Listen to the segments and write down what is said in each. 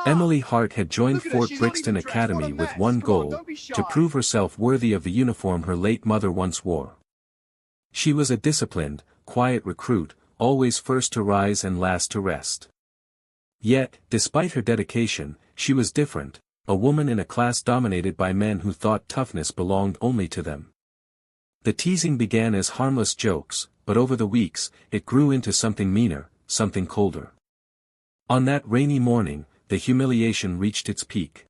Emily Hart had joined Fort Brixton Academy with one goal, to prove herself worthy of the uniform her late mother once wore. She was a disciplined, quiet recruit, always first to rise and last to rest. Yet, despite her dedication, she was different, a woman in a class dominated by men who thought toughness belonged only to them. The teasing began as harmless jokes, but over the weeks, it grew into something meaner, something colder. On that rainy morning, the humiliation reached its peak.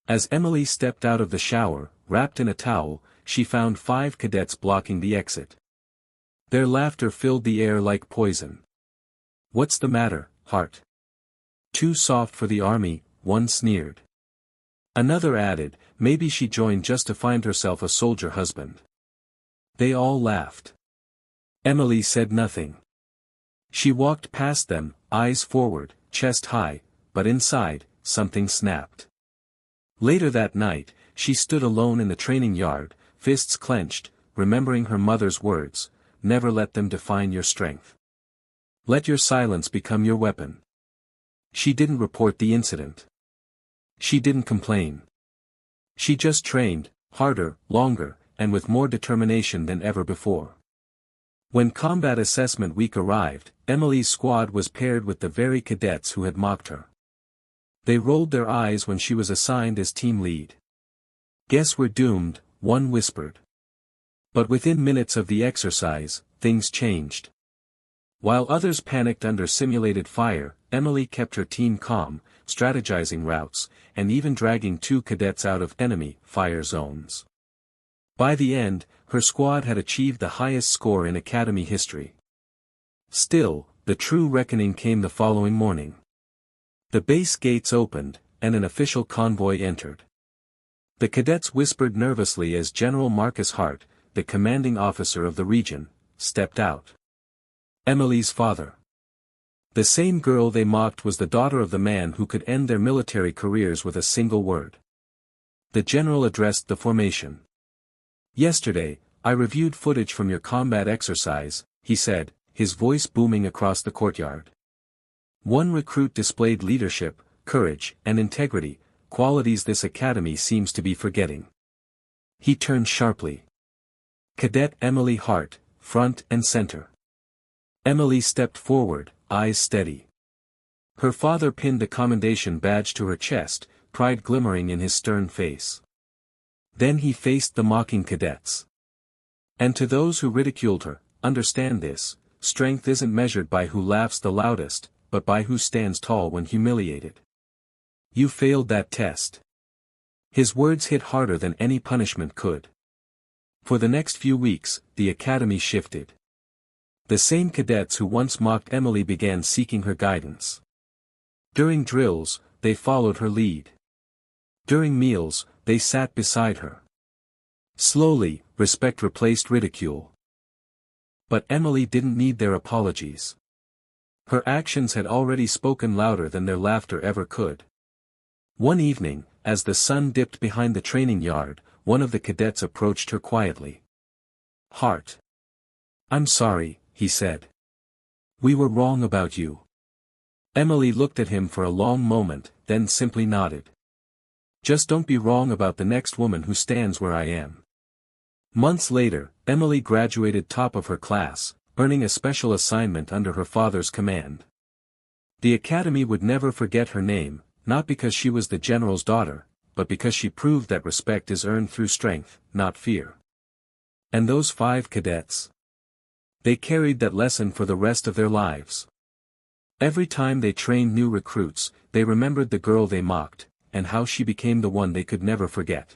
As Emily stepped out of the shower, wrapped in a towel, she found 5 cadets blocking the exit. Their laughter filled the air like poison. "What's the matter, Hart? Too soft for the army," one sneered. Another added, maybe she joined just to find herself a soldier husband. They all laughed. Emily said nothing. She walked past them, eyes forward, chest high, but inside, something snapped. Later that night, she stood alone in the training yard, fists clenched, remembering her mother's words, "Never let them define your strength. Let your silence become your weapon." She didn't report the incident. She didn't complain. She just trained, harder, longer, and with more determination than ever before. When combat assessment week arrived, Emily's squad was paired with the very cadets who had mocked her. They rolled their eyes when she was assigned as team lead. "Guess we're doomed," one whispered. But within minutes of the exercise, things changed. While others panicked under simulated fire, Emily kept her team calm, strategizing routes, and even dragging 2 cadets out of enemy fire zones. By the end, her squad had achieved the highest score in academy history. Still, the true reckoning came the following morning. The base gates opened, and an official convoy entered. The cadets whispered nervously as General Marcus Hart, the commanding officer of the region, stepped out. Emily's father. The same girl they mocked was the daughter of the man who could end their military careers with a single word. The general addressed the formation. "Yesterday, I reviewed footage from your combat exercise," he said, his voice booming across the courtyard. One recruit displayed leadership, courage, and integrity, qualities this academy seems to be forgetting. He turned sharply. "Cadet Emily Hart, front and center." Emily stepped forward, eyes steady. Her father pinned the commendation badge to her chest, pride glimmering in his stern face. Then he faced the mocking cadets. "And to those who ridiculed her, understand this, strength isn't measured by who laughs the loudest, but by who stands tall when humiliated. You failed that test." His words hit harder than any punishment could. For the next few weeks, the academy shifted. The same cadets who once mocked Emily began seeking her guidance. During drills, they followed her lead. During meals, they sat beside her. Slowly, respect replaced ridicule. But Emily didn't need their apologies. Her actions had already spoken louder than their laughter ever could. One evening, as the sun dipped behind the training yard, one of the cadets approached her quietly. "Hart. I'm sorry," he said. "We were wrong about you." Emily looked at him for a long moment, then simply nodded. "Just don't be wrong about the next woman who stands where I am." Months later, Emily graduated top of her class, earning a special assignment under her father's command. The academy would never forget her name, not because she was the general's daughter, but because she proved that respect is earned through strength, not fear. And those 5 cadets? They carried that lesson for the rest of their lives. Every time they trained new recruits, they remembered the girl they mocked, and how she became the one they could never forget.